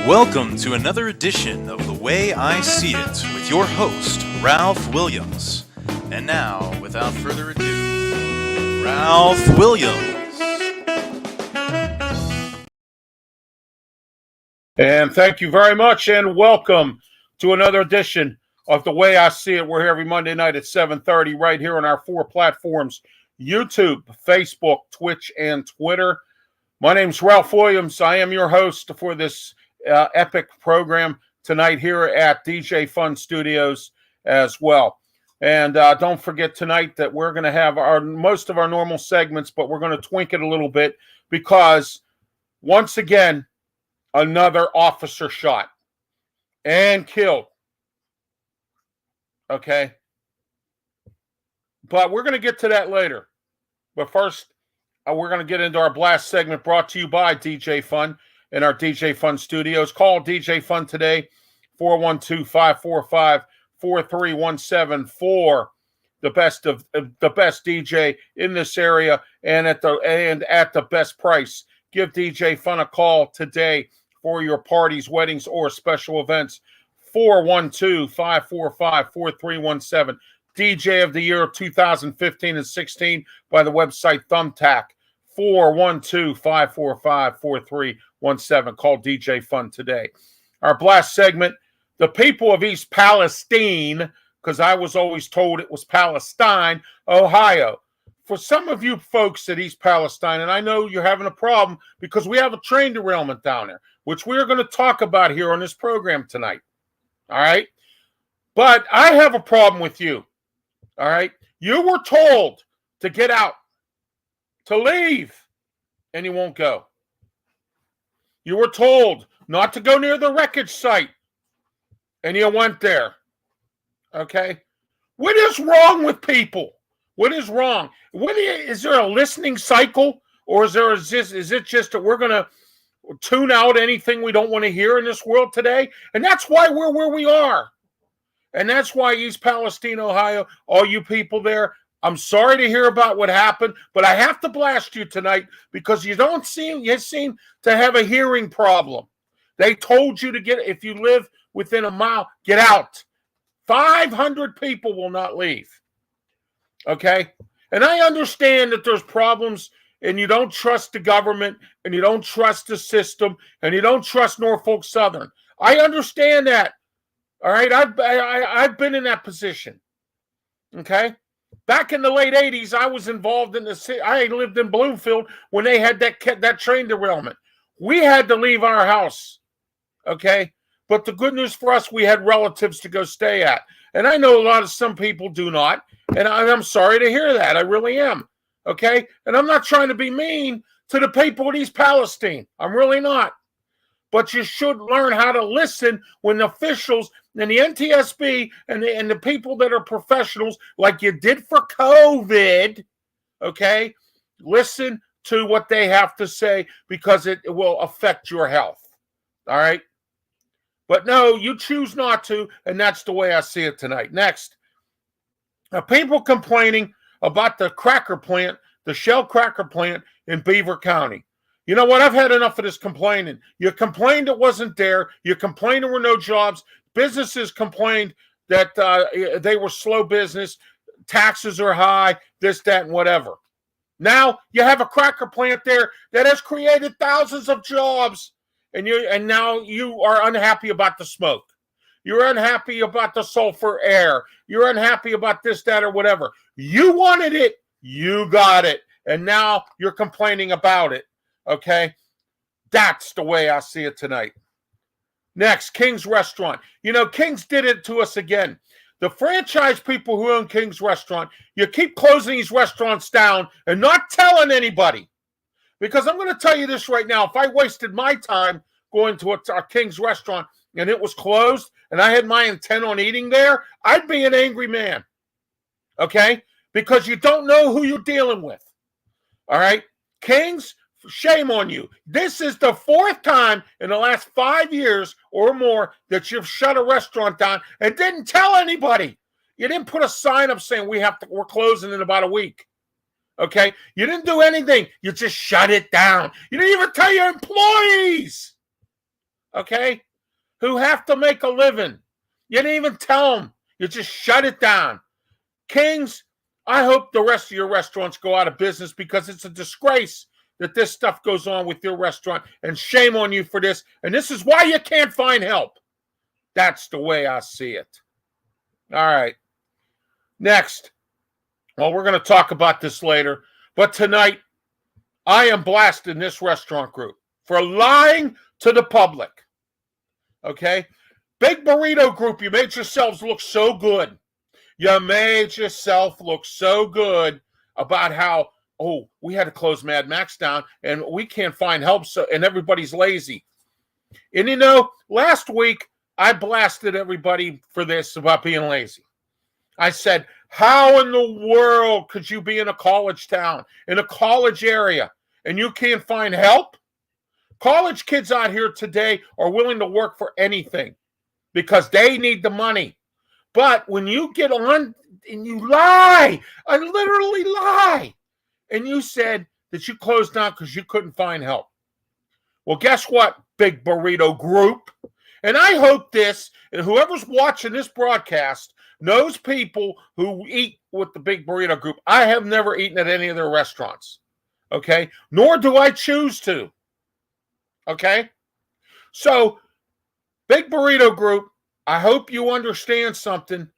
Welcome to another edition of The Way I See It with your host, Ralph Williams. And now, without further ado, Ralph Williams. And thank you very much, and welcome to another edition of The Way I See It. We're here every Monday night at 7:30 right here on our four platforms, YouTube, Facebook, Twitch, and Twitter. My name's Ralph Williams. I am your host for this epic program tonight here at DJ Fun Studios as well. And don't forget tonight that we're going to have most of our normal segments, but we're going to twink it a little bit because once again, another officer shot and killed. Okay. But we're going to get to that later. But first, we're going to get into our blast segment brought to you by DJ Fun in our DJ Fun Studios. Call DJ Fun today, 412-545-4317 for the best DJ in this area and at the best price. Give DJ Fun a call today for your parties, weddings, or special events. 412-545-4317. DJ of the Year 2015 and 16 by the website Thumbtack. 412-545-4317. Call DJ Fun today. Our blast segment, the people of East Palestine, because I was always told it was Palestine, Ohio. For some of you folks at East Palestine, and I know you're having a problem because we have a train derailment down there, which we're going to talk about here on this program tonight. All right? But I have a problem with you. All right? You were told to get out, to leave, and you won't go. You were told not to go near the wreckage site, and you went there. Okay? What is wrong with people? What is wrong? Is there a listening cycle, or is it just that we're going to tune out anything we don't want to hear in this world today? And that's why we're where we are. And that's why East Palestine, Ohio, all you people there, I'm sorry to hear about what happened, but I have to blast you tonight because you seem to have a hearing problem. They told you to if you live within a mile, get out. 500 people will not leave. Okay? And I understand that there's problems and you don't trust the government and you don't trust the system and you don't trust Norfolk Southern. I understand that. All right? I've been in that position. Okay? Back in the late 80s, I was involved in the city. I lived in Bloomfield when they had that train derailment. We had to leave our house, okay? But the good news for us, we had relatives to go stay at. And I know some people do not, and I'm sorry to hear that. I really am, okay? And I'm not trying to be mean to the people of East Palestine. I'm really not. But you should learn how to listen when the officials and the NTSB and the people that are professionals, like you did for COVID, okay, listen to what they have to say because it will affect your health, all right? But no, you choose not to, and that's the way I see it tonight. Next, people complaining about the cracker plant, the Shell cracker plant in Beaver County. You know what? I've had enough of this complaining. You complained it wasn't there. You complained there were no jobs. Businesses complained that they were slow business. Taxes are high, this, that, and whatever. Now you have a cracker plant there that has created thousands of jobs, and now you are unhappy about the smoke. You're unhappy about the sulfur air. You're unhappy about this, that, or whatever. You wanted it. You got it. And now you're complaining about it. Okay, that's the way I see it tonight. Next, King's Restaurant. You know, King's did it to us again. The franchise people who own King's Restaurant, you keep closing these restaurants down and not telling anybody. Because I'm going to tell you this right now. If I wasted my time going to a King's Restaurant and it was closed and I had my intent on eating there, I'd be an angry man. Okay? Because you don't know who you're dealing with. All right? King's, shame on you. This is the fourth time in the last 5 years or more that you've shut a restaurant down and didn't tell anybody. You didn't put a sign up saying we're closing in about a week. Okay? You didn't do anything. You just shut it down. You didn't even tell your employees. okay, who have to make a living. You didn't even tell them. You just shut it down. Kings, I hope the rest of your restaurants go out of business because it's a disgrace that this stuff goes on with your restaurant, and shame on you for this. And this is why you can't find help. That's the way I see it. All right. Next. Well, we're going to talk about this later. But tonight, I am blasting this restaurant group for lying to the public. Okay? Big Burrito Group, you made yourselves look so good. You made yourself look so good about how, oh, we had to close Mad Max down and we can't find help, so, and everybody's lazy. And you know, last week, I blasted everybody for this about being lazy. I said, how in the world could you be in a college town, in a college area, and you can't find help? College kids out here today are willing to work for anything because they need the money. But when you get on and you lie, I literally lie, and you said that you closed down because you couldn't find help. Well, guess what, Big Burrito Group? And I hope this, and whoever's watching this broadcast knows people who eat with the Big Burrito Group. I have never eaten at any of their restaurants, okay? Nor do I choose to, okay? So, Big Burrito Group, I hope you understand something.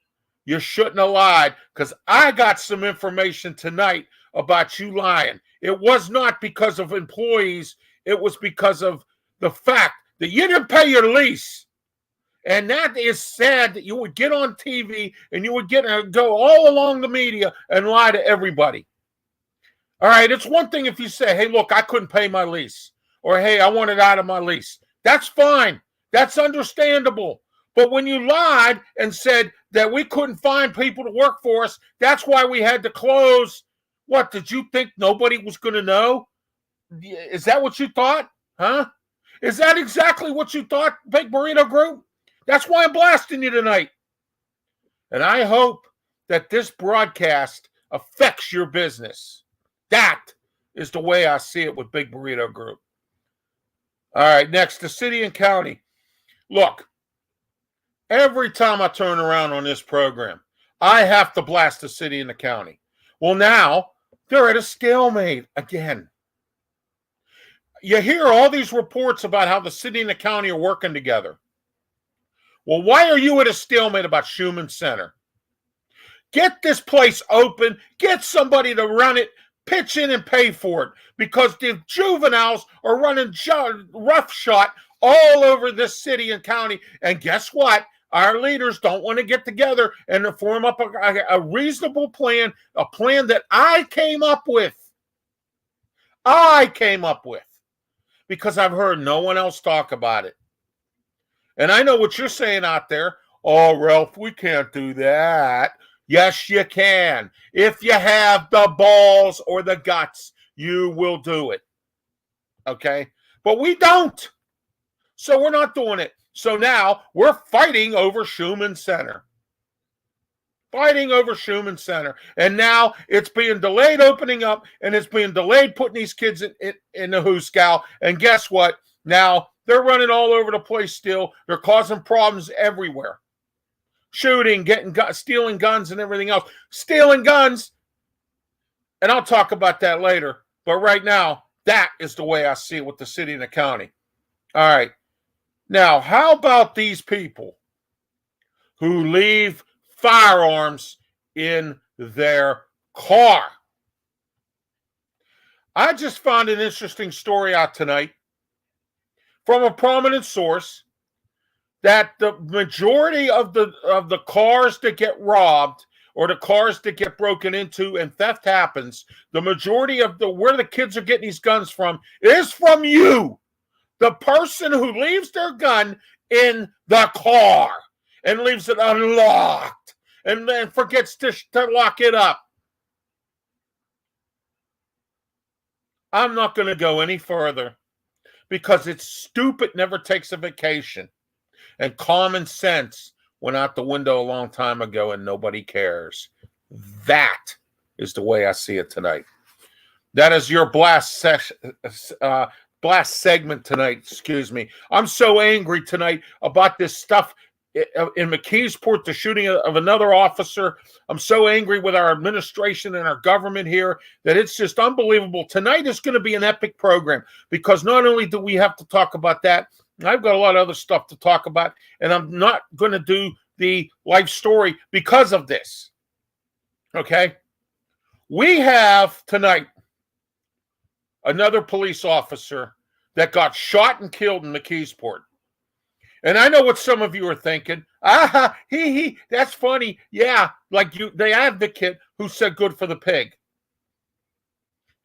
You shouldn't have lied, because I got some information tonight about you lying. It was not because of employees. It was because of the fact that you didn't pay your lease. And that is sad that you would get on TV and you would go all along the media and lie to everybody. All right, it's one thing if you say, hey, look, I couldn't pay my lease. Or, hey, I want it out of my lease. That's fine. That's understandable. But when you lied and said that we couldn't find people to work for us, that's why we had to close. What, did you think nobody was going to know? Is that what you thought? Huh? Is that exactly what you thought, Big Burrito Group? That's why I'm blasting you tonight. And I hope that this broadcast affects your business. That is the way I see it with Big Burrito Group. All right, next, the city and county. Look, every time I turn around on this program, I have to blast the city and the county. Well, now they're at a stalemate again. You hear all these reports about how the city and the county are working together. Well, why are you at a stalemate about Schumann Center? Get this place open. Get somebody to run it. Pitch in and pay for it, because the juveniles are running roughshod all over this city and county. And guess what? Our leaders don't want to get together and form up a reasonable plan, a plan that I came up with. Because I've heard no one else talk about it. And I know what you're saying out there. Oh, Ralph, we can't do that. Yes, you can. If you have the balls or the guts, you will do it. Okay? But we don't. So we're not doing it. So now we're fighting over Schumann Center. And now it's being delayed opening up, and it's being delayed putting these kids in the hooscow. And guess what? Now they're running all over the place still. They're causing problems everywhere. Shooting, stealing guns and everything else. Stealing guns. And I'll talk about that later. But right now, that is the way I see it with the city and the county. All right. Now, how about these people who leave firearms in their car? I just found an interesting story out tonight from a prominent source that the majority of the cars that get robbed or the cars that get broken into and theft happens, the majority of where the kids are getting these guns from is from you, the person who leaves their gun in the car and leaves it unlocked and then forgets to lock it up. I'm not going to go any further because it's stupid never takes a vacation. And common sense went out the window a long time ago and nobody cares. That is the way I see it tonight. That is your blast blast segment tonight. Excuse me. I'm so angry tonight about this stuff in McKeesport, the shooting of another officer. I'm so angry with our administration and our government here that it's just unbelievable. Tonight is going to be an epic program because not only do we have to talk about that, I've got a lot of other stuff to talk about, and I'm not going to do the life story because of this. Okay? We have tonight another police officer that got shot and killed in McKeesport. And I know what some of you are thinking. That's funny. Yeah, like the advocate who said good for the pig.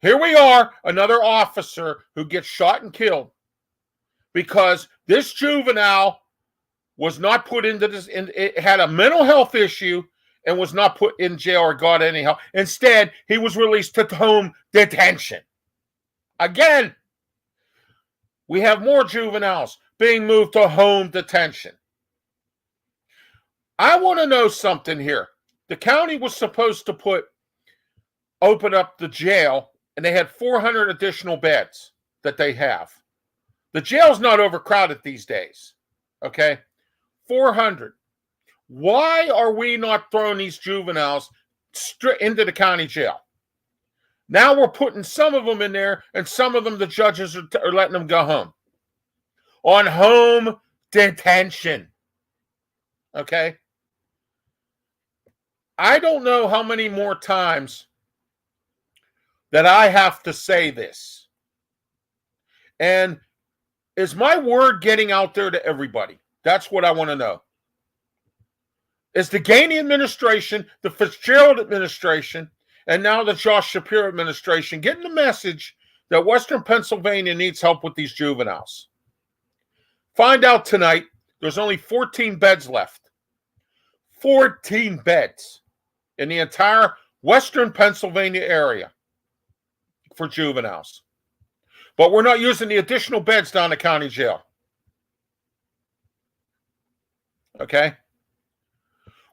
Here we are, another officer who gets shot and killed because this juvenile was not put into this, it had a mental health issue and was not put in jail or got any help. Instead, he was released to home detention. Again, we have more juveniles being moved to home detention. I want to know something here. The county was supposed to open up the jail, and they had 400 additional beds that they have. The jail's not overcrowded these days, okay? 400. Why are we not throwing these juveniles straight into the county jail? Now we're putting some of them in there, and some of them the judges are letting them go home. On home detention. Okay? I don't know how many more times that I have to say this. And is my word getting out there to everybody? That's what I want to know. Is the Gainey administration, the Fitzgerald administration, and now the Josh Shapiro administration getting the message that Western Pennsylvania needs help with these juveniles? Find out tonight. There's only 14 beds left. 14 beds in the entire Western Pennsylvania area for juveniles. But we're not using the additional beds down the county jail. Okay?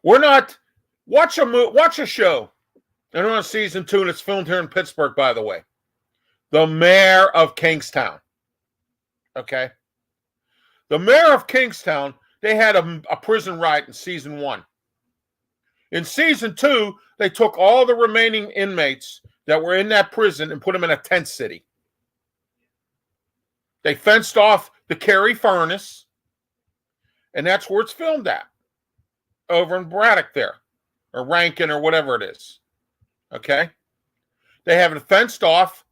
We're not. Watch a show. And we're on season 2, and it's filmed here in Pittsburgh, by the way. The Mayor of Kingstown. Okay? The Mayor of Kingstown, they had a prison riot in season 1. In season 2, they took all the remaining inmates that were in that prison and put them in a tent city. They fenced off the Cary Furnace, and that's where it's filmed at. Over in Braddock there, or Rankin, or whatever it is. Okay? They have it fenced off,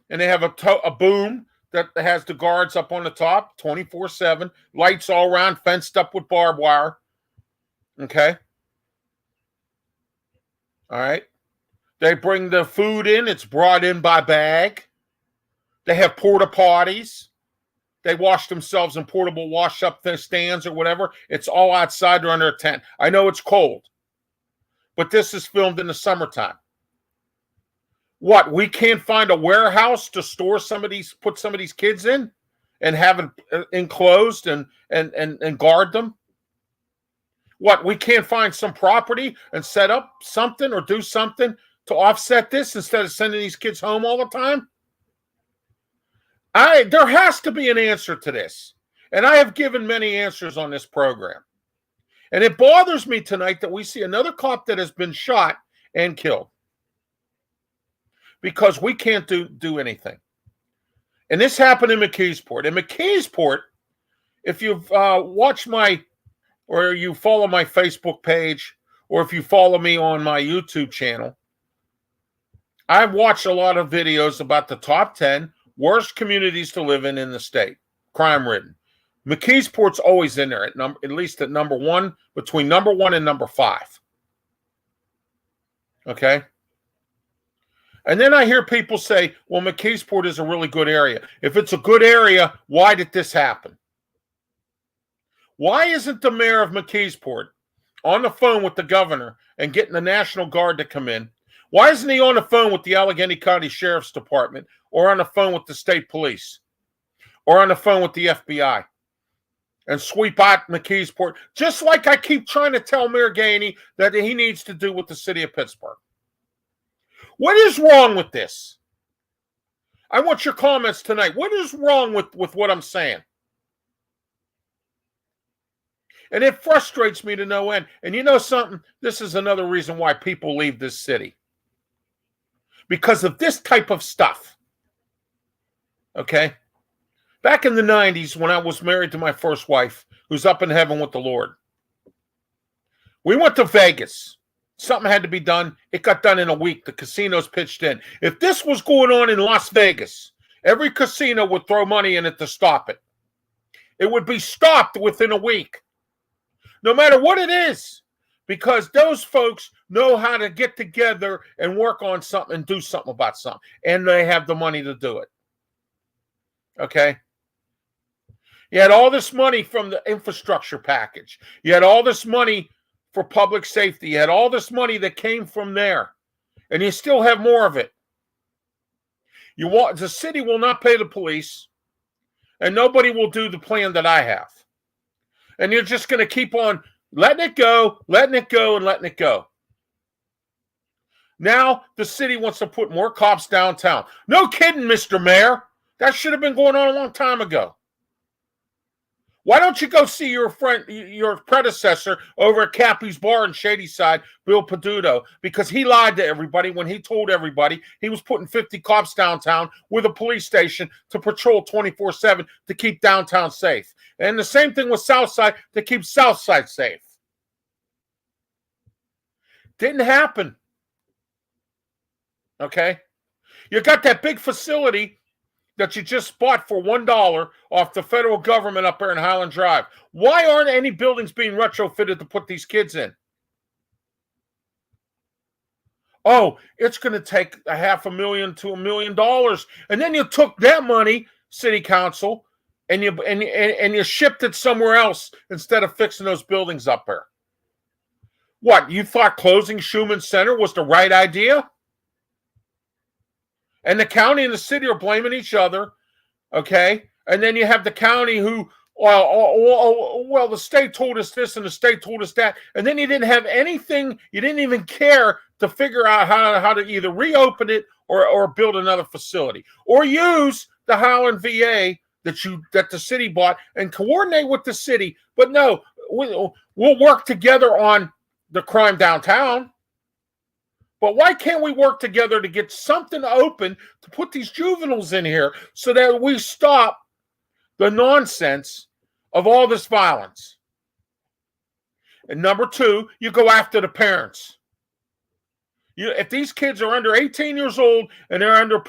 and they have a boom that has the guards up on the top 24/7, lights all around, fenced up with barbed wire. Okay? All right? They bring the food in. It's brought in by bag. They have porta potties. They wash themselves in portable wash-up stands or whatever. It's all outside or under a tent. I know it's cold, but this is filmed in the summertime. What, we can't find a warehouse to store put some of these kids in and have it enclosed and guard them? What, we can't find some property and set up something or do something to offset this instead of sending these kids home all the time? There has to be an answer to this. And I have given many answers on this program. And it bothers me tonight that we see another cop that has been shot and killed. Because we can't do anything. And this happened in McKeesport. In McKeesport, if you've watched or you follow my Facebook page, or if you follow me on my YouTube channel, I've watched a lot of videos about the top 10 worst communities to live in the state, crime-ridden. McKeesport's always in there, at least at number 1, between number 1 and number 5. Okay? And then I hear people say, well, McKeesport is a really good area. If it's a good area, why did this happen? Why isn't the mayor of McKeesport on the phone with the governor and getting the National Guard to come in? Why isn't he on the phone with the Allegheny County Sheriff's Department, or on the phone with the state police, or on the phone with the FBI, and sweep out McKeesport, just like I keep trying to tell Mayor Gainey that he needs to do with the city of Pittsburgh? What is wrong with this? I want your comments tonight. What is wrong with what I'm saying? And it frustrates me to no end. And you know something? This is another reason why people leave this city. Because of this type of stuff. Okay? Back in the 90s, when I was married to my first wife, who's up in heaven with the Lord, we went to Vegas. Something had to be done. It got done in a week. The casinos pitched in. If this was going on in Las Vegas, every casino would throw money in it to stop it. It would be stopped within a week. No matter what it is, because those folks know how to get together and work on something and do something about something. And they have the money to do it. Okay? You had all this money from the infrastructure package. You had all this money for public safety. You had all this money that came from there. And you still have more of it. The city will not pay the police. And nobody will do the plan that I have. And you're just going to keep on letting it go, and letting it go. Now the city wants to put more cops downtown. No kidding, Mr. Mayor. That should have been going on a long time ago. Why don't you go see your predecessor over at Cappy's Bar in Shadyside, Bill Peduto, because he lied to everybody when he told everybody he was putting 50 cops downtown with a police station to patrol 24/7 to keep downtown safe. And the same thing with Southside to keep Southside safe. Didn't happen. Okay? You got that big facility that you just bought for $1 off the federal government up there in Highland Drive. Why aren't any buildings being retrofitted to put these kids in? Oh, it's going to take $500,000 to $1 million. And then you took that money, city council, and you shipped it somewhere else instead of fixing those buildings up there. What, you thought closing Schumann Center was the right idea? And the county and the city are blaming each other, okay? And then you have the county who, well, the state told us this and the state told us that. And then you didn't have anything, you didn't even care to figure out how to either reopen it or build another facility. Or use the Highland VA that the city bought and coordinate with the city. But no, we'll work together on the crime downtown. But why can't we work together to get something open to put these juveniles in here so that we stop the nonsense of all this violence? And number two, you go after the parents. If these kids are under 18 years old and they're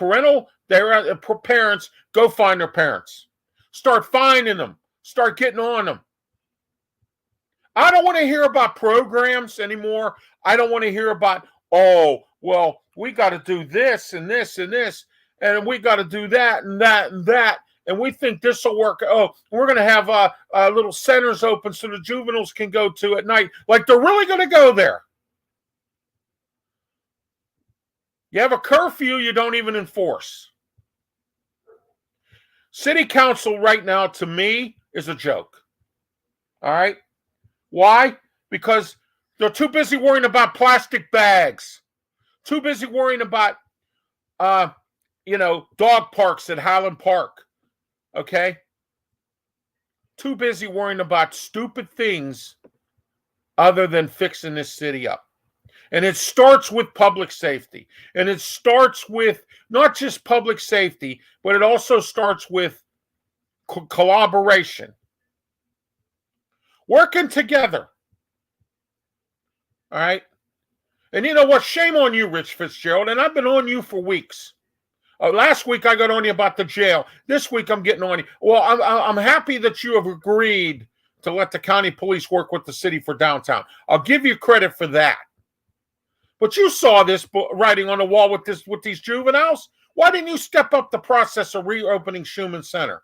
parents, go find their parents. Start finding them. Start getting on them. I don't want to hear about programs anymore. I don't want to hear about, oh, well, we got to do this and this and this, and we got to do that and that and that, and we think this will work. Oh, we're going to have little centers open so the juveniles can go to at night. Like they're really going to go there. You have a curfew you don't even enforce. City council right now, to me, is a joke. All right? Why? Because they're too busy worrying about plastic bags. Too busy worrying about, dog parks at Highland Park. Okay? Too busy worrying about stupid things other than fixing this city up. And it starts with public safety. And it starts with not just public safety, but it also starts with collaboration. Working together. All right? And you know what? Shame on you, Rich Fitzgerald. And I've been on you for weeks. Last week I got on you about the jail. This week I'm getting on you. Well, I'm happy that you have agreed to let the county police work with the city for downtown. I'll give you credit for that. But you saw this writing on the wall with these juveniles. Why didn't you step up the process of reopening Schumann Center?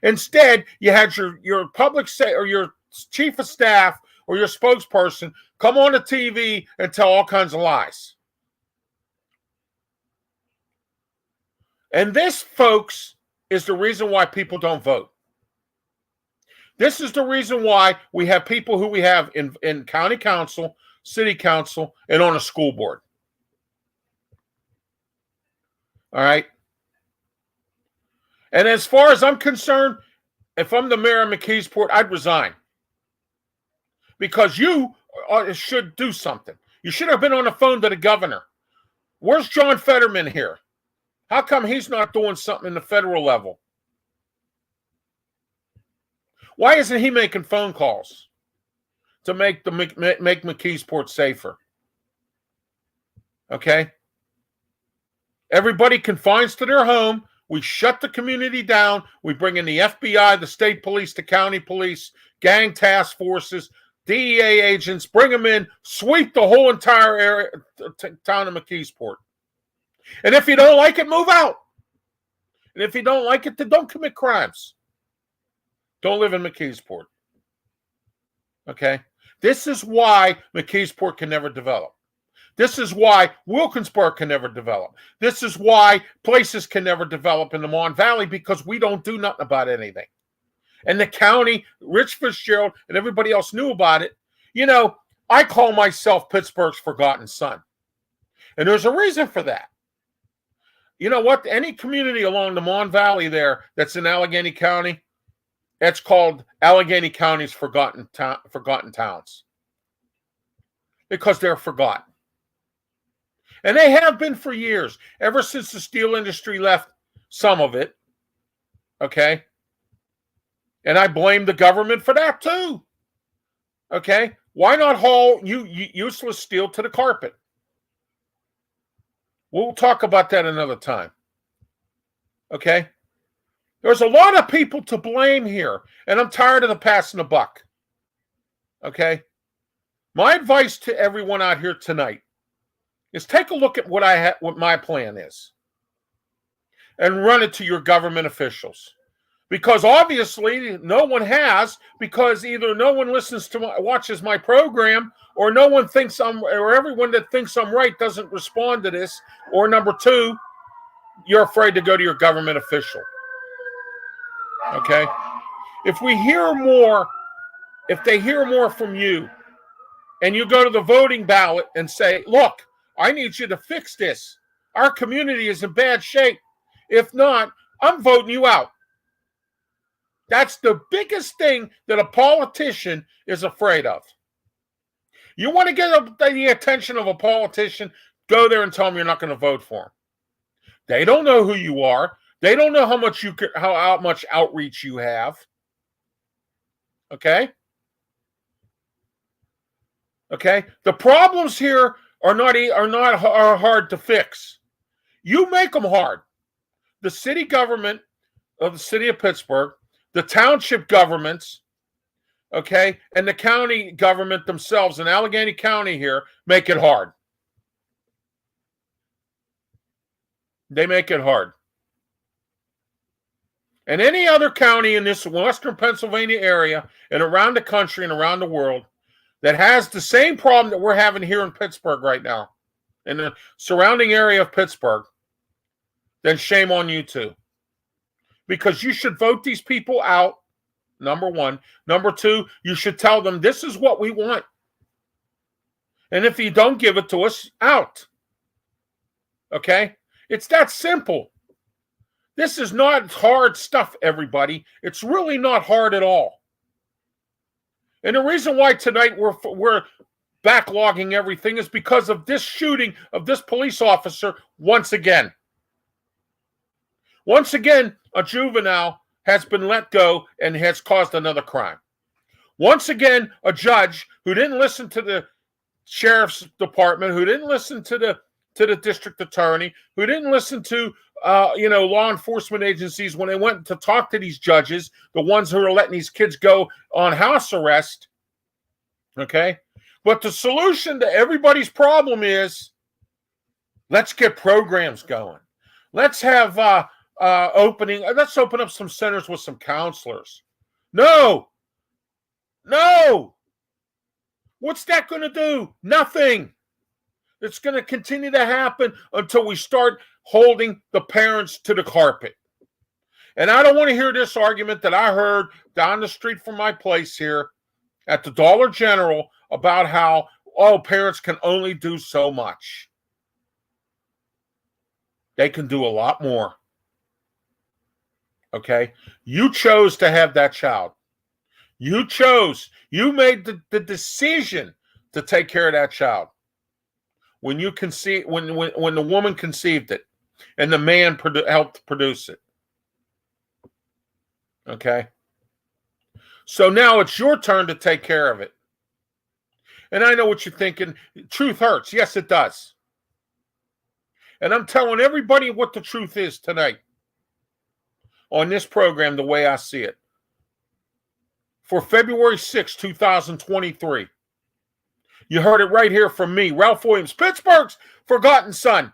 Instead, you had your or your chief of staff or your spokesperson come on the TV and tell all kinds of lies. And this, folks, is the reason why people don't vote. This is the reason why we have people who we have in county council, city council, and on a school board. All right? And as far as I'm concerned, if I'm the mayor of McKeesport, I'd resign. Because you should do something. You should have been on the phone to the governor. Where's John Fetterman here? How come he's not doing something in the federal level? Why isn't he making phone calls to make McKeesport safer? Okay? Everybody confines to their home. We shut the community down. We bring in the FBI, the state police, the county police, gang task forces, DEA agents, bring them in, sweep the whole entire area, town of McKeesport. And if you don't like it, move out. And if you don't like it, then don't commit crimes. Don't live in McKeesport. Okay? This is why McKeesport can never develop. This is why Wilkinsburg can never develop. This is why places can never develop in the Mon Valley, because we don't do nothing about anything. And the county, Rich Fitzgerald, and everybody else knew about it. You know, I call myself Pittsburgh's forgotten son. And there's a reason for that. You know what? Any community along the Mon Valley there that's in Allegheny County, that's called Allegheny County's forgotten towns. Because they're forgotten. And they have been for years, ever since the steel industry left some of it. Okay? And I blame the government for that too. Okay? Why not haul useless steel to the carpet? We'll talk about that another time. Okay? There's a lot of people to blame here, and I'm tired of the passing the buck. Okay? My advice to everyone out here tonight is take a look at what my plan is and run it to your government officials. Because obviously no one has, because either no one watches my program, or no one thinks or everyone that thinks I'm right doesn't respond to this, or number two, you're afraid to go to your government official. Okay? If they hear more from you, and you go to the voting ballot and say, look, I need you to fix this. Our community is in bad shape. If not, I'm voting you out. That's the biggest thing that a politician is afraid of. You want to get the attention of a politician, go there and tell them you're not going to vote for them. They don't know who you are. They don't know how much outreach you have. Okay? Okay? The problems here are hard to fix. You make them hard. The city government of the city of Pittsburgh, the township governments, okay, and the county government themselves in Allegheny County here make it hard. They make it hard. And any other county in this western Pennsylvania area and around the country and around the world that has the same problem that we're having here in Pittsburgh right now, in the surrounding area of Pittsburgh, then shame on you too. Because you should vote these people out, number one. Number two, you should tell them this is what we want. And if you don't give it to us, out. Okay? It's that simple. This is not hard stuff, everybody. It's really not hard at all. And the reason why tonight we're backlogging everything is because of this shooting of this police officer once again. Once again, a juvenile has been let go and has caused another crime. Once again, a judge who didn't listen to the sheriff's department, who didn't listen to the district attorney, who didn't listen to law enforcement agencies when they went to talk to these judges, the ones who are letting these kids go on house arrest. Okay? But the solution to everybody's problem is, let's get programs going. Let's have let's open up some centers with some counselors. No. What's that going to do? Nothing. It's going to continue to happen until we start holding the parents to the carpet. And I don't want to hear this argument that I heard down the street from my place here at the Dollar General about how, parents can only do so much. They can do a lot more. Okay? You chose to have that child. You made the decision to take care of that child. When you conceive, when the woman conceived it, and the man helped produce it. Okay? So now it's your turn to take care of it. And I know what you're thinking. Truth hurts. Yes, it does. And I'm telling everybody what the truth is tonight on this program, the way I see it. For February 6, 2023. You heard it right here from me, Ralph Williams, Pittsburgh's forgotten son.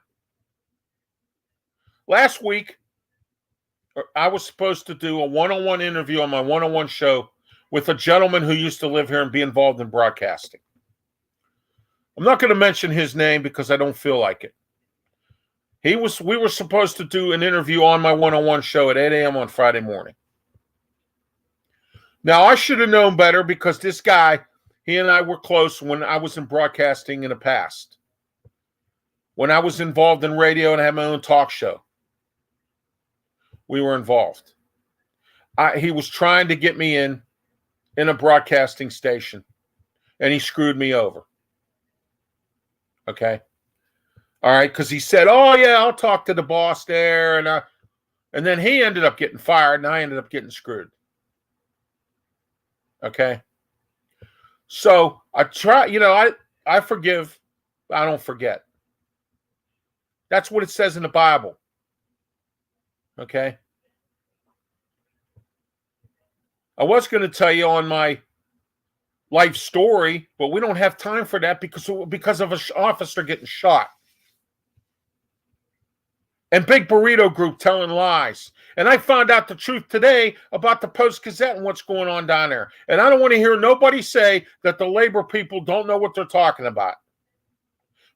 Last week, I was supposed to do a one-on-one interview on my one-on-one show with a gentleman who used to live here and be involved in broadcasting. I'm not going to mention his name because I don't feel like it. We were supposed to do an interview on my one-on-one show at 8 a.m. on Friday morning. Now, I should have known better because this guy, he and I were close when I was in broadcasting in the past. When I was involved in radio and I had my own talk show, we were involved. He was trying to get me in a broadcasting station, and he screwed me over. Okay? All right, because he said, oh, yeah, I'll talk to the boss there. And then he ended up getting fired, and I ended up getting screwed. Okay? So I try, I forgive, I don't forget. That's what it says in the Bible. Okay? I was going to tell you on my life story, but we don't have time for that because of an officer getting shot. And Big Burrito Group telling lies. And I found out the truth today about the Post-Gazette and what's going on down there. And I don't want to hear nobody say that the labor people don't know what they're talking about.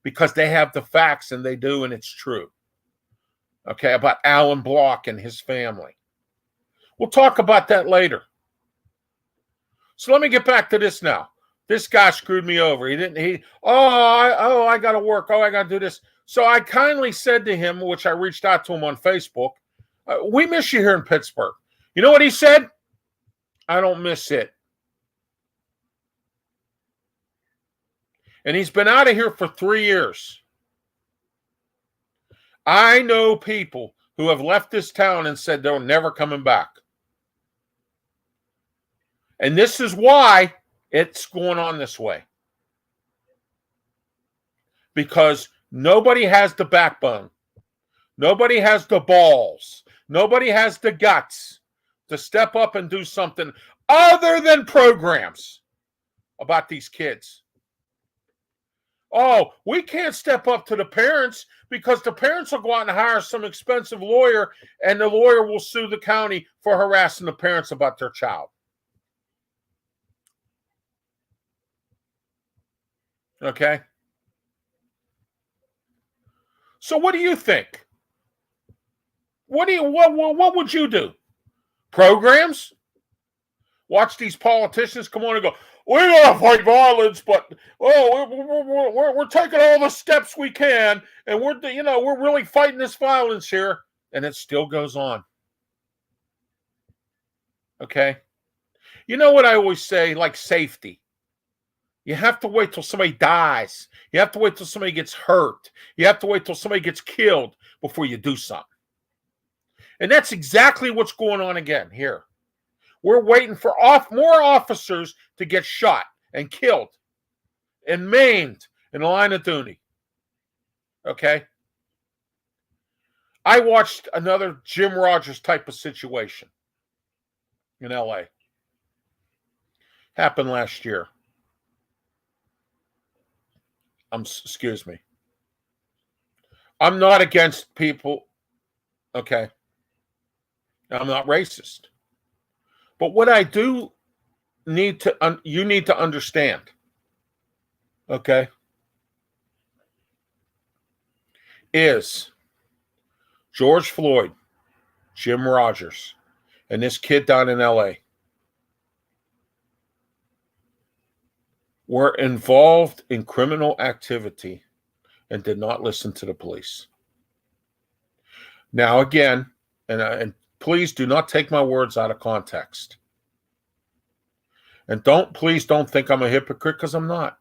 Because they have the facts, and they do, and it's true. Okay, about Alan Block and his family. We'll talk about that later. So let me get back to this now. This guy screwed me over. I got to work. I got to do this. So I kindly said to him, which I reached out to him on Facebook, we miss you here in Pittsburgh. You know what he said? I don't miss it. And he's been out of here for 3 years. I know people who have left this town and said they're never coming back. And this is why it's going on this way. Because nobody has the backbone. Nobody has the balls. Nobody has the guts to step up and do something other than programs about these kids. Oh, we can't step up to the parents because the parents will go out and hire some expensive lawyer, and the lawyer will sue the county for harassing the parents about their child. Okay? So what do you think? What would you do? Programs? Watch these politicians come on and go, we gotta fight violence, but we're taking all the steps we can, and we're really fighting this violence here, and it still goes on. Okay? You know what I always say, like safety. You have to wait till somebody dies. You have to wait till somebody gets hurt. You have to wait till somebody gets killed before you do something. And that's exactly what's going on again here. We're waiting for more officers to get shot and killed and maimed in the line of duty. Okay? I watched another Jim Rogers type of situation in LA. Happened last year. Excuse me. I'm not against people. Okay. I'm not racist. But what I do need to, you need to understand. Okay. Is George Floyd, Jim Rogers, and this kid down in LA were involved in criminal activity and did not listen to the police. Now, again, and Please do not take my words out of context. And please don't think I'm a hypocrite, because I'm not.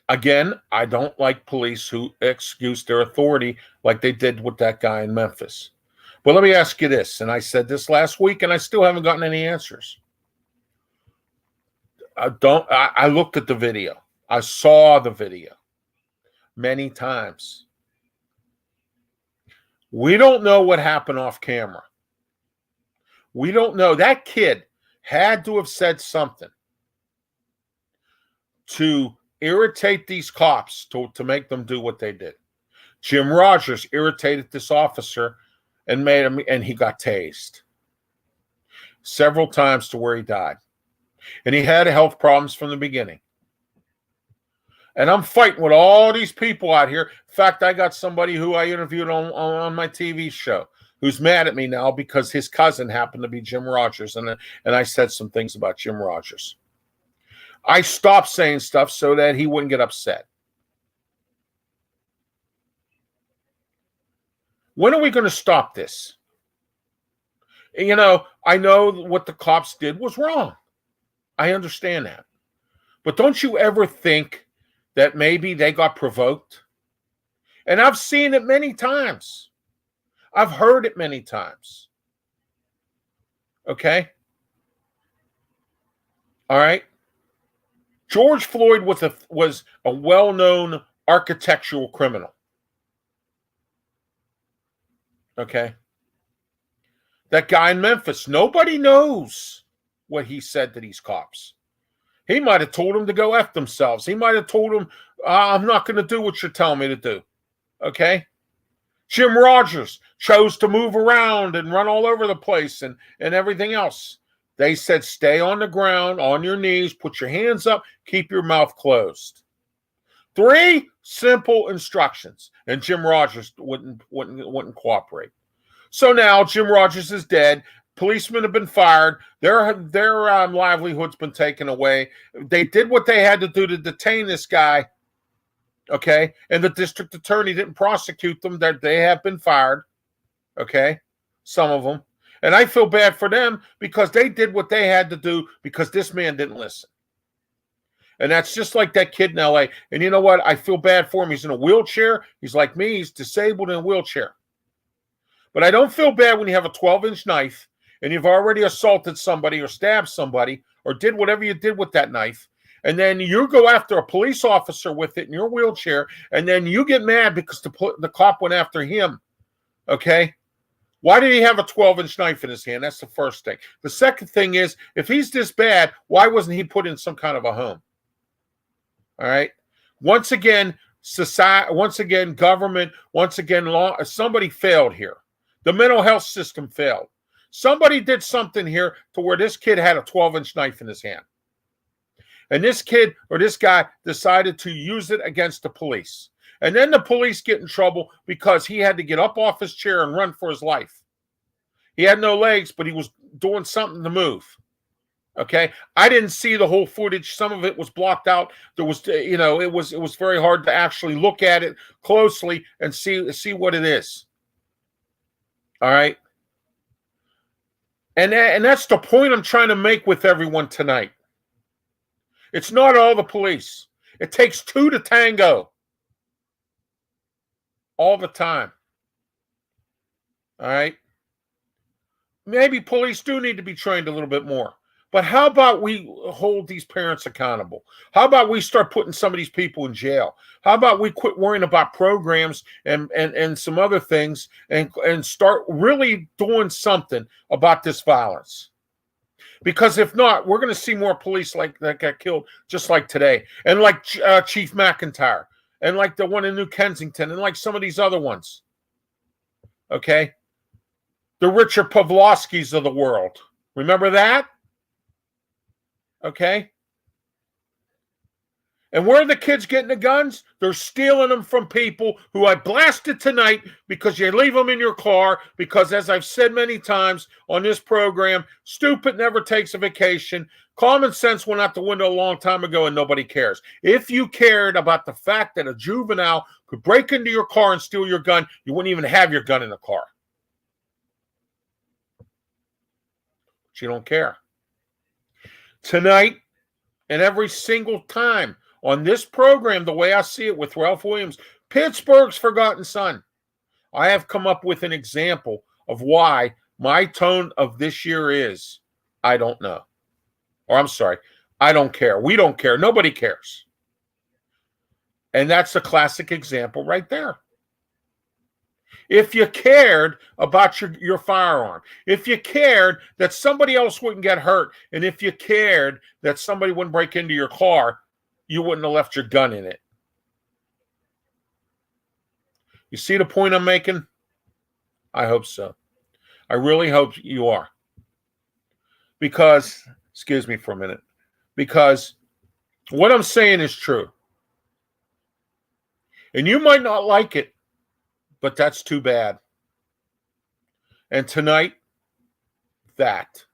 Again, I don't like police who excuse their authority like they did with that guy in Memphis. But let me ask you this, and I said this last week, and I still haven't gotten any answers. I looked at the video. I saw the video many times. We don't know what happened off camera. We don't know. That kid had to have said something to irritate these cops to make them do what they did. Jim Rogers irritated this officer and he got tased several times to where he died. And he had health problems from the beginning. And I'm fighting with all these people out here. In fact, I got somebody who I interviewed on my TV show who's mad at me now because his cousin happened to be Jim Rogers. And I said some things about Jim Rogers. I stopped saying stuff so that he wouldn't get upset. When are we going to stop this? You know, I know what the cops did was wrong. I understand that. But don't you ever think that maybe they got provoked? And I've seen it many times. I've heard it many times. Okay? All right? George Floyd was a well-known architectural criminal. Okay? That guy in Memphis, nobody knows what he said to these cops. He might have told them to go F themselves. He might have told them, I'm not going to do what you're telling me to do. Okay? Jim Rogers chose to move around and run all over the place and everything else. They said, stay on the ground, on your knees, put your hands up, keep your mouth closed. 3 simple instructions. And Jim Rogers wouldn't cooperate. So now Jim Rogers is dead. Policemen have been fired. Their livelihood's been taken away. They did what they had to do to detain this guy. Okay? And the district attorney didn't prosecute them. They have been fired. Okay? Some of them. And I feel bad for them because they did what they had to do because this man didn't listen. And that's just like that kid in L.A. And you know what? I feel bad for him. He's in a wheelchair. He's like me. He's disabled in a wheelchair. But I don't feel bad when you have a 12-inch knife and you've already assaulted somebody or stabbed somebody or did whatever you did with that knife. And then you go after a police officer with it in your wheelchair. And then you get mad because the cop went after him. Okay? Why did he have a 12-inch knife in his hand? That's the first thing. The second thing is, if he's this bad, why wasn't he put in some kind of a home? All right? Once again, society, once again, government, once again, law, somebody failed here. The mental health system failed. Somebody did something here to where this kid had a 12-inch knife in his hand. And this kid or this guy decided to use it against the police. And then the police get in trouble because he had to get up off his chair and run for his life. He had no legs, but he was doing something to move. Okay? I didn't see the whole footage. Some of it was blocked out. There was, it was very hard to actually look at it closely and see what it is. All right? And that's the point I'm trying to make with everyone tonight. It's not all the police. It takes 2 to tango. All the time. All right? Maybe police do need to be trained a little bit more. But how about we hold these parents accountable? How about we start putting some of these people in jail? How about we quit worrying about programs and some other things and start really doing something about this violence? Because if not, we're going to see more police like that got killed just like today. And like Chief McIntyre. And like the one in New Kensington, and like some of these other ones. Okay? The Richard Pavlovskis of the world. Remember that? Okay? And where are the kids getting the guns? They're stealing them from people who I blasted tonight because you leave them in your car because, as I've said many times on this program, stupid never takes a vacation. Common sense went out the window a long time ago and nobody cares. If you cared about the fact that a juvenile could break into your car and steal your gun, you wouldn't even have your gun in the car. But you don't care. Tonight and every single time on this program, the way I see it with Ralph Williams, Pittsburgh's forgotten son, I have come up with an example of why my tone of this year is, I don't know. Or I'm sorry, I don't care. We don't care. Nobody cares. And that's a classic example right there. If you cared about your firearm, if you cared that somebody else wouldn't get hurt, and if you cared that somebody wouldn't break into your car, you wouldn't have left your gun in it. You see the point I'm making? I hope so. I really hope you are. Because, excuse me for a minute, because what I'm saying is true. And you might not like it, but that's too bad. And tonight, that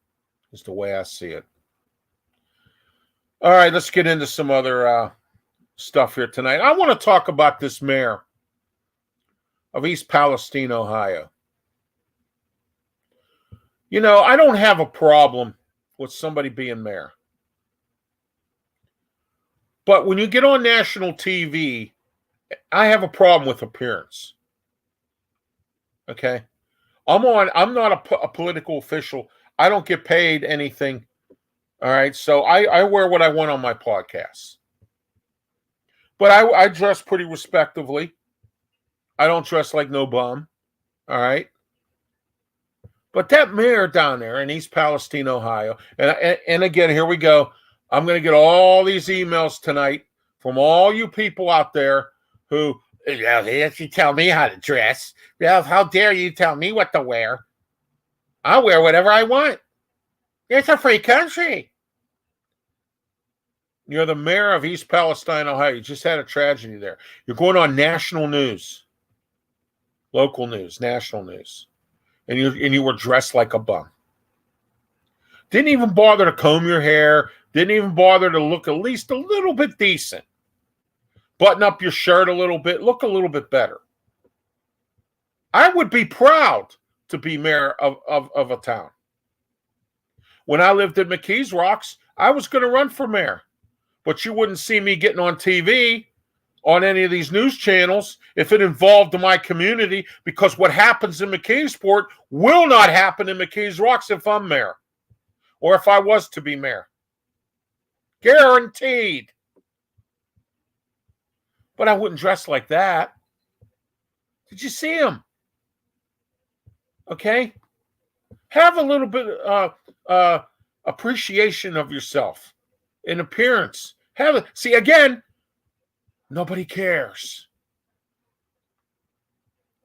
is the way I see it. All right, let's get into some other stuff here tonight. I want to talk about this mayor of East Palestine, Ohio. You know, I don't have a problem with somebody being mayor. But when you get on national TV, I have a problem with appearance. Okay? I'm not a political official. I don't get paid anything. All right? So I wear what I want on my podcast. But I dress pretty respectably. I don't dress like no bum. All right? But that mayor down there in East Palestine, Ohio, and again, here we go. I'm going to get all these emails tonight from all you people out there who, you tell me how to dress. How dare you tell me what to wear? I'll wear whatever I want. It's a free country. You're the mayor of East Palestine, Ohio. You just had a tragedy there. You're going on national news, local news, national news. And you were dressed like a bum. Didn't even bother to comb your hair. Didn't even bother to look at least a little bit decent. Button up your shirt a little bit. Look a little bit better. I would be proud to be mayor of a town. When I lived at McKees Rocks, I was going to run for mayor. But you wouldn't see me getting on TV on any of these news channels if it involved my community, because what happens in McKeesport will not happen in McKees Rocks if I'm mayor or if I was to be mayor. Guaranteed. But I wouldn't dress like that. Did you see him? Okay? Have a little bit appreciation of yourself in appearance. See, again, nobody cares.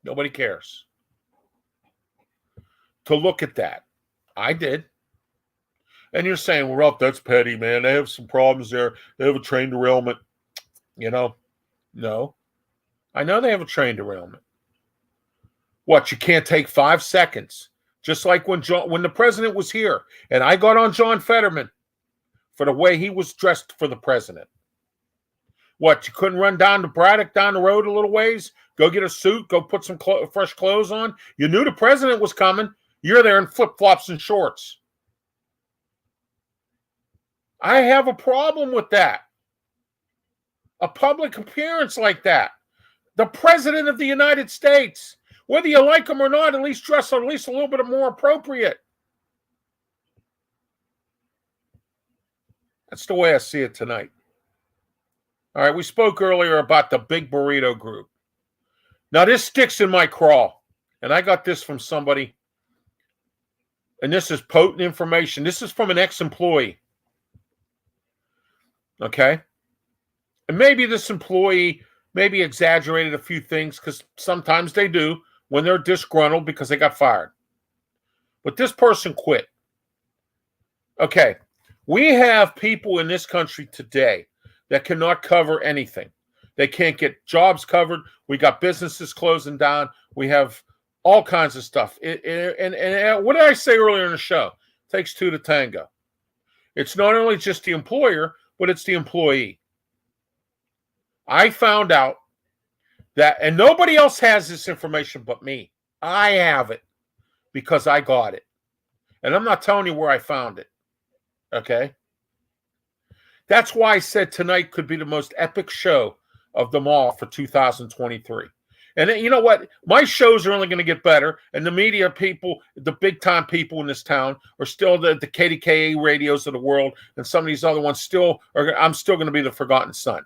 Nobody cares. To look at that. I did. And you're saying, well, Ralph, that's petty, man. They have some problems there. They have a train derailment. You know, no. I know they have a train derailment. What, you can't take 5 seconds? Just like when the president was here, and I got on John Fetterman for the way he was dressed for the president. What, you couldn't run down to Braddock down the road a little ways, go get a suit, go put some fresh clothes on? You knew the president was coming. You're there in flip-flops and shorts. I have a problem with that. A public appearance like that. The president of the United States, whether you like him or not, at least dress at least a little bit more appropriate. That's the way I see it tonight. All right, we spoke earlier about the Big Burrito Group. Now, this sticks in my craw, and I got this from somebody, and this is potent information. This is from an ex-employee. Okay? And maybe this employee maybe exaggerated a few things, because sometimes they do when they're disgruntled because they got fired. But this person quit. Okay, we have people in this country today that cannot cover anything. They can't get jobs covered. We got businesses closing down. We have all kinds of stuff. And what did I say earlier in the show? It takes two to tango. It's not only just the employer, but it's the employee. I found out that, and nobody else has this information but me. I have it because I got it. And I'm not telling you where I found it. Okay? That's why I said tonight could be the most epic show of them all for 2023. And you know what? My shows are only going to get better. And the media people, the big time people in this town, are still the KDKA radios of the world. And some of these other ones still are. I'm still going to be the forgotten son.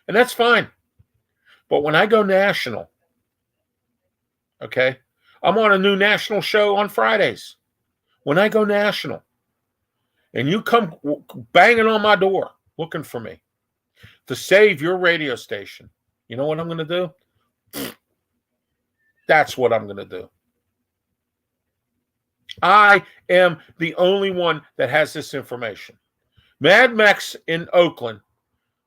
And that's fine. But when I go national, okay, I'm on a new national show on Fridays. When I go national and you come banging on my door looking for me to save your radio station, you know what I'm going to do? That's what I'm going to do. I am the only one that has this information. Mad Mex in Oakland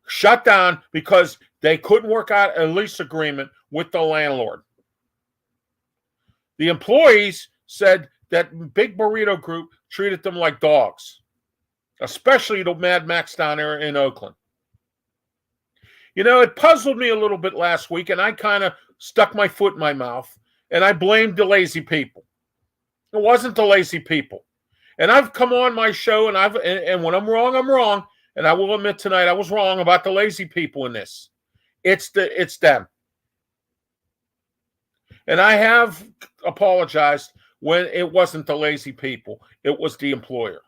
shut down because they couldn't work out a lease agreement with the landlord. The employees said that Big Burrito Group treated them like dogs, especially the Mad Max down there in Oakland. You know, it puzzled me a little bit last week, and I kind of stuck my foot in my mouth, and I blamed the lazy people. It wasn't the lazy people. And I've come on my show, and when I'm wrong, I'm wrong. And I will admit tonight I was wrong about the lazy people in this. It's them. And I have apologized when it wasn't the lazy people. It was the employer.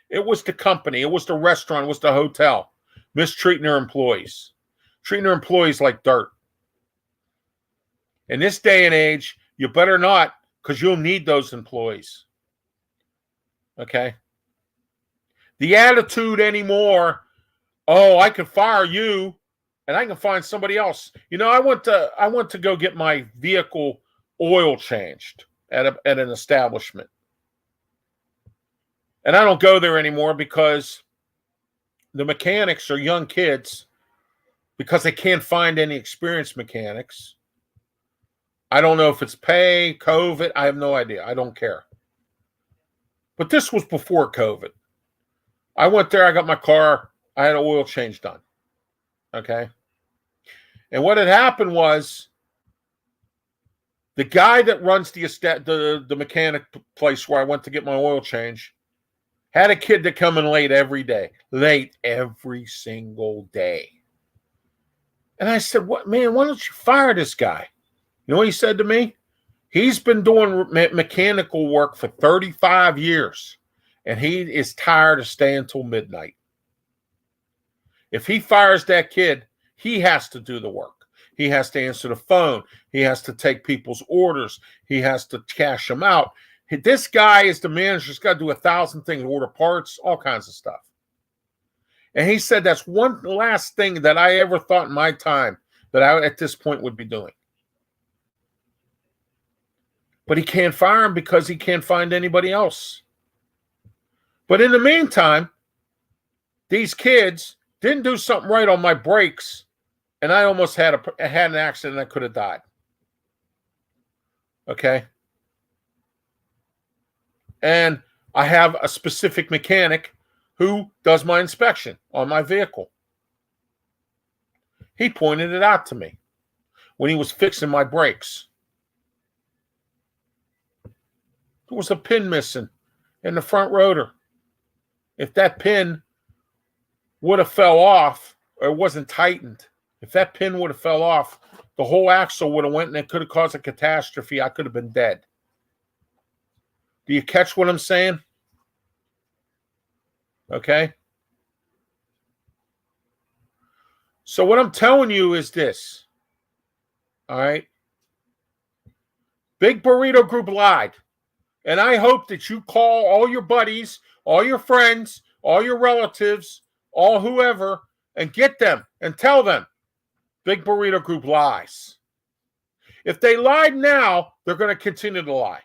It was the company. It was the restaurant. It was the hotel. Mistreating their employees. Treating their employees like dirt. In this day and age, you better not, because you'll need those employees. Okay? The attitude anymore, oh, I can fire you and I can find somebody else. You know, I went to go get my vehicle oil changed at an establishment. And I don't go there anymore because the mechanics are young kids because they can't find any experienced mechanics. I don't know if it's pay, COVID. I have no idea. I don't care. But this was before COVID. I went there. I got my car. I had an oil change done. Okay. And what had happened was the guy that runs the mechanic place where I went to get my oil change had a kid that come in late every day. Late every single day. And I said, "What, man, why don't you fire this guy?" You know what he said to me? He's been doing mechanical work for 35 years, and he is tired of staying till midnight. If he fires that kid, he has to do the work. He has to answer the phone. He has to take people's orders. He has to cash them out. This guy is the manager. He's got to do 1,000 things, order parts, all kinds of stuff. And he said that's one last thing that I ever thought in my time that I at this point would be doing. But he can't fire him because he can't find anybody else. But in the meantime, these kids didn't do something right on my brakes, and I almost had an accident and I could have died. Okay? And I have a specific mechanic who does my inspection on my vehicle. He pointed it out to me when he was fixing my brakes. There was a pin missing in the front rotor. If that pin would have fell off or it wasn't tightened, if that pin would have fell off, the whole axle would have went and it could have caused a catastrophe. I could have been dead. Do you catch what I'm saying? Okay. So what I'm telling you is this. All right. Big Burrito Group lied. And I hope that you call all your buddies, all your friends, all your relatives, all whoever, and get them and tell them Big Burrito Group lies. If they lied now, they're going to continue to lie.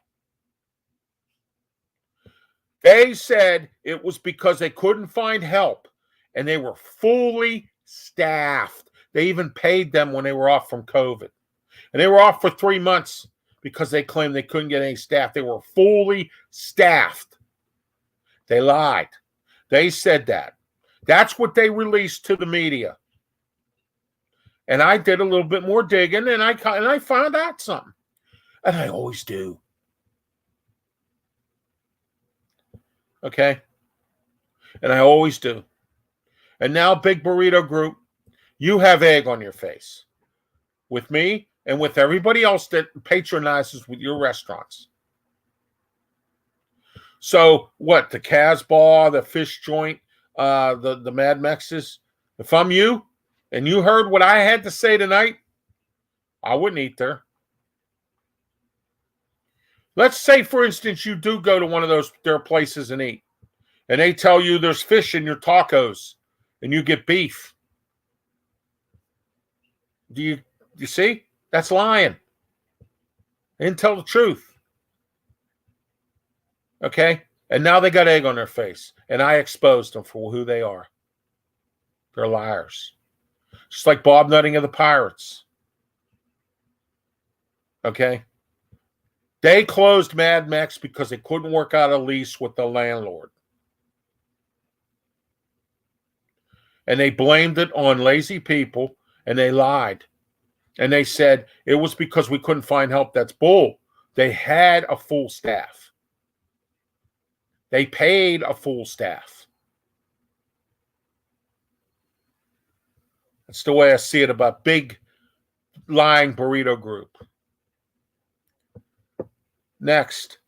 They said it was because they couldn't find help and they were fully staffed. They even paid them when they were off from COVID. And they were off for 3 months because they claimed they couldn't get any staff. They were fully staffed. They lied. They said that. That's what they released to the media. And I did a little bit more digging, and I found out something. And I always do. Okay? And I always do. And now, Big Burrito Group, you have egg on your face with me and with everybody else that patronizes with your restaurants. So what? The Casbah, the fish joint, the Mad Mexes. If I'm you and you heard what I had to say tonight, I wouldn't eat there. Let's say, for instance, you do go to one of their places and eat, and they tell you there's fish in your tacos, and you get beef. Do you see? That's lying. They didn't tell the truth. Okay? And now they got egg on their face. And I exposed them for who they are. They're liars. Just like Bob Nutting of the Pirates. Okay? They closed Mad Mex because they couldn't work out a lease with the landlord. And they blamed it on lazy people, and they lied. And they said it was because we couldn't find help. That's bull. They had a full staff. They paid a full staff. That's the way I see it about Big Lying Burrito Group. Next,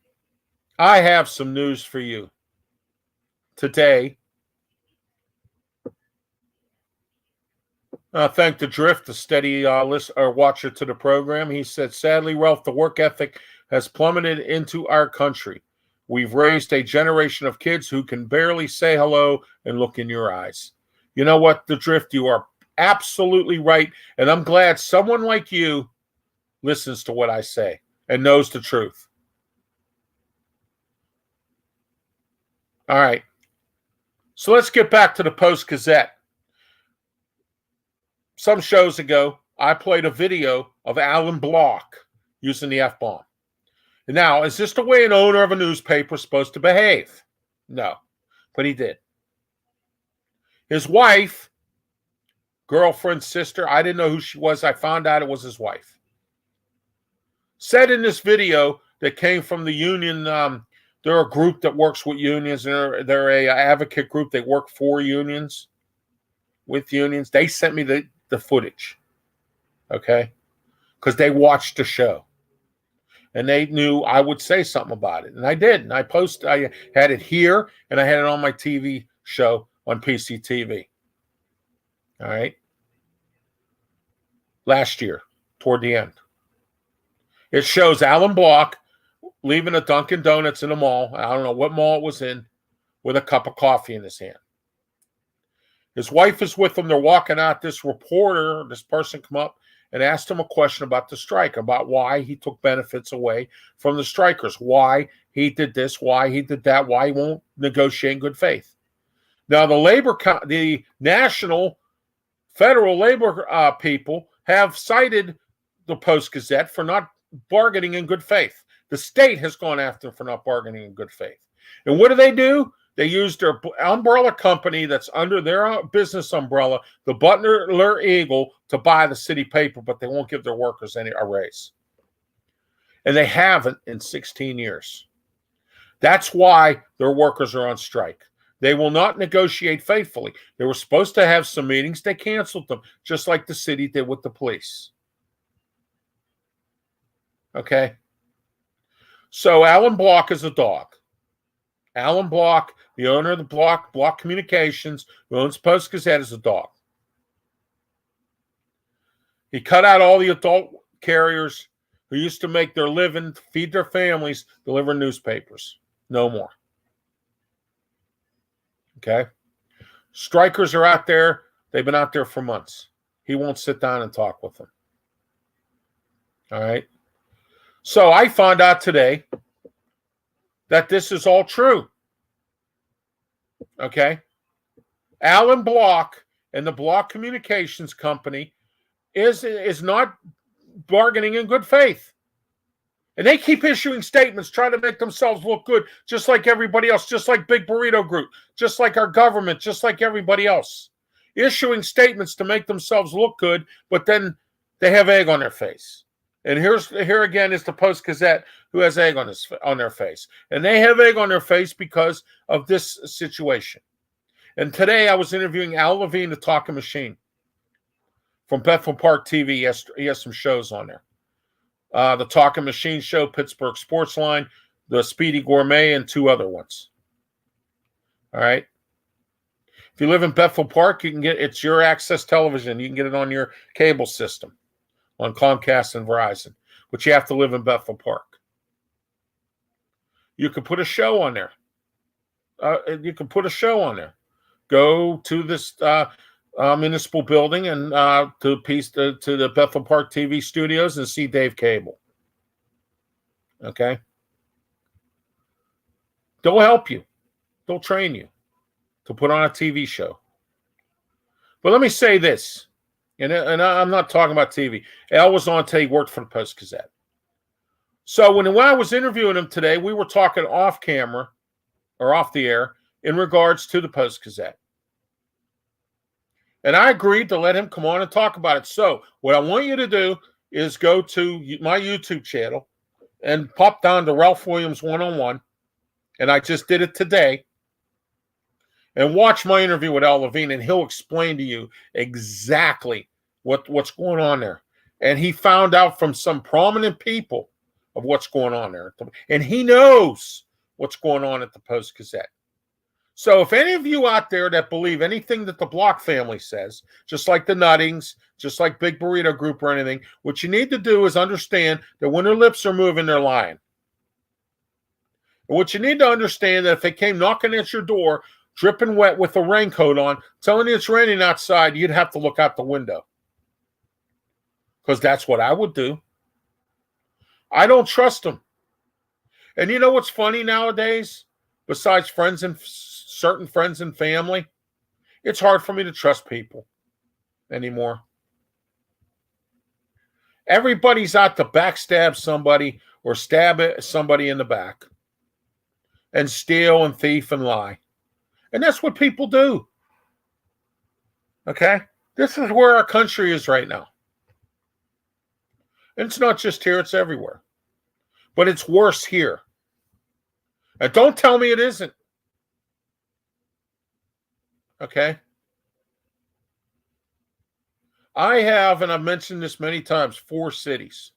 I have some news for you. Today, thank the Drift, the steady watcher to the program. He said, sadly, Ralph, the work ethic has plummeted into our country. We've raised a generation of kids who can barely say hello and look in your eyes. You know what, the Drift, you are absolutely right. And I'm glad someone like you listens to what I say and knows the truth. All right. So let's get back to the Post-Gazette. Some shows ago, I played a video of Alan Block using the F-bomb. Now, is this the way an owner of a newspaper is supposed to behave? No, but he did. His wife, girlfriend, sister, I didn't know who she was. I found out it was his wife. Said in this video that came from the union, they're a group that works with unions. They're a advocate group. They work for unions, with unions. They sent me the footage, okay, because they watched the show. And they knew I would say something about it. And I did. And I had it here, and I had it on my TV show on PCTV. All right. Last year, toward the end. It shows Alan Block leaving a Dunkin' Donuts in a mall. I don't know what mall it was in, with a cup of coffee in his hand. His wife is with him. They're walking out. This person come up and asked him a question about the strike, about why he took benefits away from the strikers, why he did this, why he did that, why he won't negotiate in good faith. Now, the national federal labor people have cited the Post-Gazette for not bargaining in good faith. The state has gone after them for not bargaining in good faith. And what do? They use their umbrella company that's under their business umbrella, the Butler Eagle, to buy the city paper, but they won't give their workers a raise. And they haven't in 16 years. That's why their workers are on strike. They will not negotiate faithfully. They were supposed to have some meetings. They canceled them, just like the city did with the police. Okay? So Alan Block is a dog. Alan Block, the owner of the Block Communications, who owns Post-Gazette, is a dog. He cut out all the adult carriers who used to make their living, feed their families, deliver newspapers. No more. Okay? Strikers are out there. They've been out there for months. He won't sit down and talk with them. All right? So I found out today that this is all true. Okay? Alan Block and the Block Communications Company is not bargaining in good faith. And they keep issuing statements trying to make themselves look good, just like everybody else, just like Big Burrito Group, just like our government, just like everybody else. Issuing statements to make themselves look good, but then they have egg on their face. And here again is the Post-Gazette, who has egg on their face. And they have egg on their face because of this situation. And today I was interviewing Al Levine, the Talking Machine, from Bethel Park TV. He has some shows on there. The Talking Machine Show, Pittsburgh Sportsline, the Speedy Gourmet, and 2 other ones. All right. If you live in Bethel Park, it's your access television. You can get it on your cable system on Comcast and Verizon, but you have to live in Bethel Park. You can put a show on there. Go to this municipal building and to the Bethel Park TV studios and see Dave Cable. Okay? They'll help you. They'll train you to put on a TV show. But let me say this, and I'm not talking about TV. Al was on today, he worked for the Post-Gazette. So when I was interviewing him today, we were talking off camera or off the air in regards to the Post-Gazette. And I agreed to let him come on and talk about it. So what I want you to do is go to my YouTube channel and pop down to Ralph Williams One-on-One. And I just did it today. And watch my interview with Al Levine, and he'll explain to you exactly what's going on there. And he found out from some prominent people of what's going on there. And he knows what's going on at the Post-Gazette. So if any of you out there that believe anything that the Block family says, just like the Nuttings, just like Big Burrito Group or anything, what you need to do is understand that when their lips are moving, they're lying. And what you need to understand that if they came knocking at your door, dripping wet with a raincoat on, telling you it's raining outside, you'd have to look out the window. Because that's what I would do. I don't trust them. And you know what's funny nowadays? Besides certain friends and family, it's hard for me to trust people anymore. Everybody's out to backstab somebody or stab somebody in the back and steal and thief and lie. And that's what people do. Okay? This is where our country is right now. And it's not just here, it's everywhere. But it's worse here. And don't tell me it isn't. Okay? I have, and I've mentioned this many times, 4 cities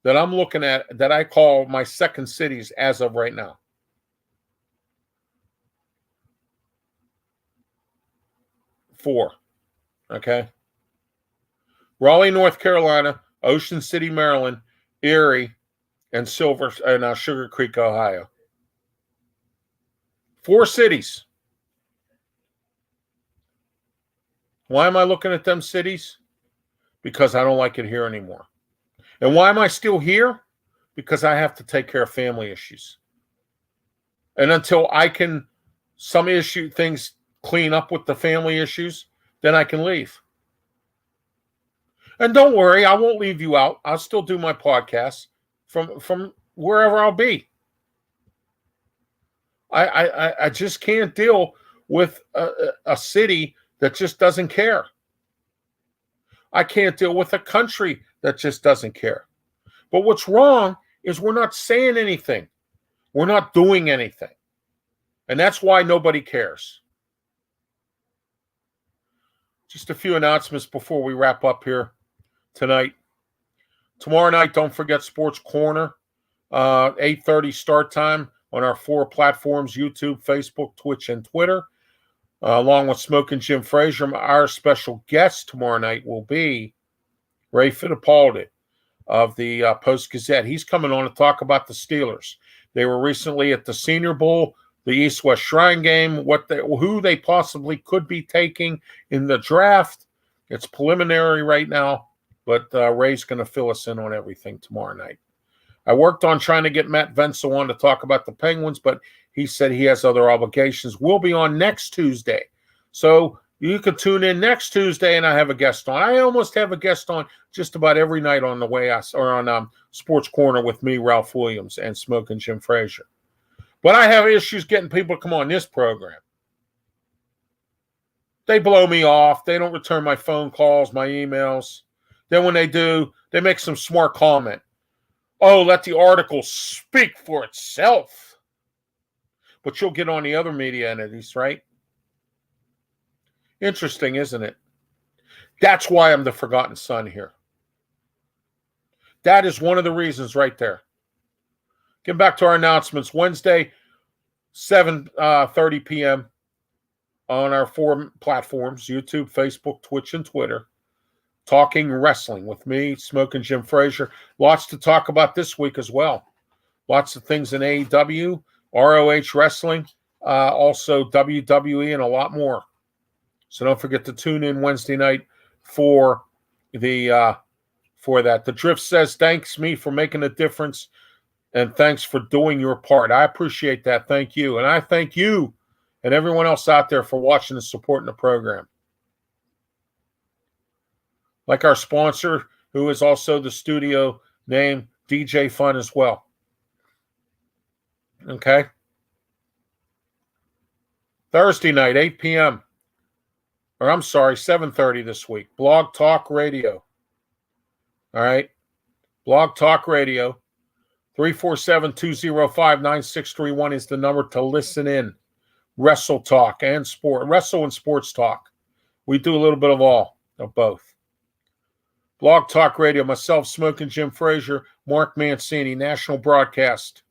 that I'm looking at that I call my second cities as of right now. 4. Okay? Raleigh, North Carolina, Ocean City, Maryland, Erie, and Sugar Creek, Ohio. 4 cities. Why am I looking at them cities? Because I don't like it here anymore. And why am I still here? Because I have to take care of family issues. And until I can things clean up with the family issues, then I can leave. And don't worry, I won't leave you out. I'll still do my podcast from wherever I'll be. I just can't deal with a city that just doesn't care. I can't deal with a country that just doesn't care. But what's wrong is we're not saying anything. We're not doing anything. And that's why nobody cares. Just a few announcements before we wrap up here tonight. Tomorrow night, don't forget Sports Corner, 8:30 start time on our 4 platforms, YouTube, Facebook, Twitch, and Twitter. Along with Smoking Jim Frazier, our special guest tomorrow night will be Ray Fittipaldi of the Post-Gazette. He's coming on to talk about the Steelers. They were recently at the Senior Bowl, the East-West Shrine Game, who they possibly could be taking in the draft. It's preliminary right now, but Ray's going to fill us in on everything tomorrow night. I worked on trying to get Matt Venzel on to talk about the Penguins, but he said he has other obligations. We'll be on next Tuesday. So you can tune in next Tuesday, and I have a guest on. I almost have a guest on just about every night on Sports Corner with me, Ralph Williams, and Smoking Jim Frazier. But I have issues getting people to come on this program. They blow me off. They don't return my phone calls, my emails. Then when they do, they make some smart comment. Oh, let the article speak for itself. But you'll get on the other media entities, right? Interesting, isn't it? That's why I'm the forgotten son here. That is one of the reasons right there. Get back to our announcements. Wednesday, 7:30 p.m. on our 4 platforms, YouTube, Facebook, Twitch, and Twitter. Talking Wrestling with me, Smoking Jim Frazier. Lots to talk about this week as well. Lots of things in AEW, ROH Wrestling, also WWE, and a lot more. So don't forget to tune in Wednesday night for that. The Drift says, thanks me for making a difference, and thanks for doing your part. I appreciate that. Thank you. And I thank you and everyone else out there for watching and supporting the program. Like our sponsor, who is also the studio name, DJ Fun as well. Okay? Thursday night, 8 p.m. Or I'm sorry, 7:30 this week. Blog Talk Radio. All right? Blog Talk Radio. 347-205-9631 is the number to listen in. Wrestle Talk and Sport. Wrestle and Sports Talk. We do a little bit of both. Blog Talk Radio, myself, Smoking Jim Frazier, Mark Mancini, national broadcast.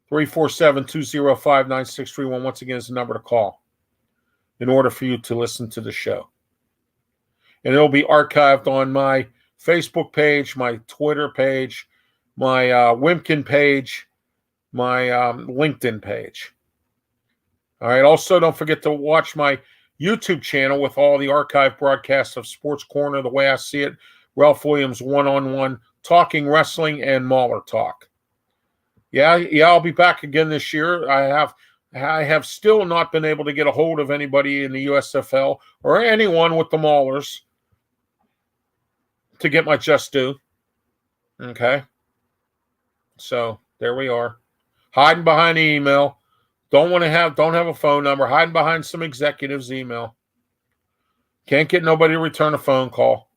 347-205-9631, once again, is the number to call in order for you to listen to the show. And it'll be archived on my Facebook page, my Twitter page, my Wimpkin page, my LinkedIn page. All right. Also, don't forget to watch my YouTube channel with all the archive broadcasts of Sports Corner, The Way I See It, Ralph Williams One-on-One, Talking Wrestling, and Mauler Talk. Yeah, I'll be back again this year. I have still not been able to get a hold of anybody in the USFL or anyone with the Maulers to get my just due. Okay. So there we are. Hiding behind the email. Don't have a phone number. Hiding behind some executive's email. Can't get nobody to return a phone call.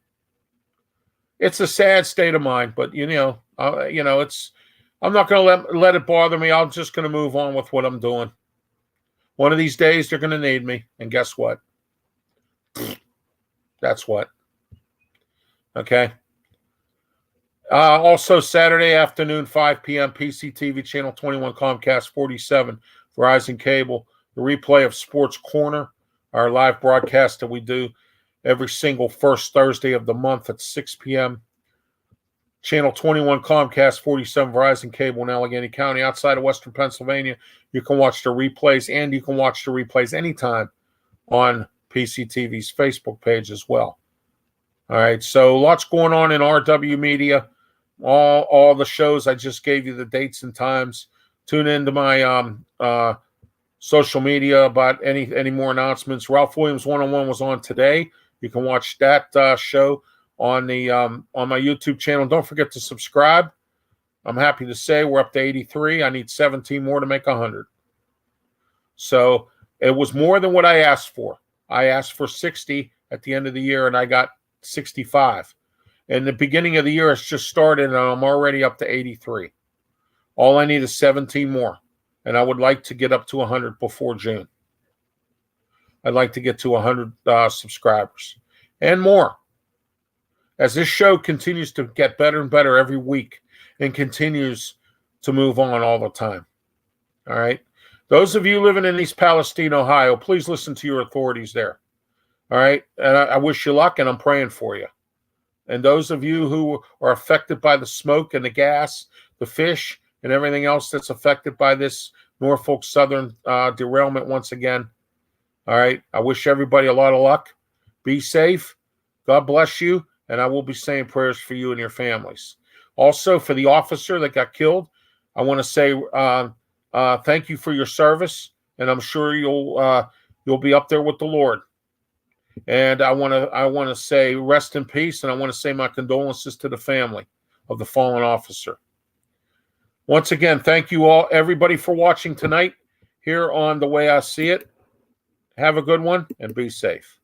It's a sad state of mind, but it's. I'm not going to let it bother me. I'm just going to move on with what I'm doing. One of these days, they're going to need me, and guess what? That's what. Okay. Also, Saturday afternoon, 5 p.m., PCTV Channel 21, Comcast 47, Verizon Cable, the replay of Sports Corner, our live broadcast that we do every single first Thursday of the month at 6 p.m. Channel 21, Comcast 47, Verizon Cable in Allegheny County. Outside of Western Pennsylvania, you can watch the replays, and you can watch the replays anytime on PCTV's Facebook page as well. All right, so lots going on in RW Media. All the shows, I just gave you the dates and times. Tune into my social media about any more announcements. Ralph Williams One-on-One was on today. You can watch that show on my YouTube channel. Don't forget to subscribe. I'm happy to say we're up to 83. I need 17 more to make 100. So it was more than what I asked for. I asked for 60 at the end of the year, and I got 65. And the beginning of the year has just started, and I'm already up to 83. All I need is 17 more, and I would like to get up to 100 before June. I'd like to get to 100 subscribers and more. As this show continues to get better and better every week and continues to move on all the time. All right? Those of you living in East Palestine, Ohio, please listen to your authorities there. All right? And I wish you luck, and I'm praying for you. And those of you who are affected by the smoke and the gas, the fish, and everything else that's affected by this Norfolk Southern derailment once again, all right? I wish everybody a lot of luck. Be safe. God bless you. And I will be saying prayers for you and your families. Also, for the officer that got killed, I want to say thank you for your service, and I'm sure you'll be up there with the Lord. And I want to say rest in peace, and I want to say my condolences to the family of the fallen officer. Once again, thank you all, everybody, for watching tonight here on The Way I See It. Have a good one, and be safe.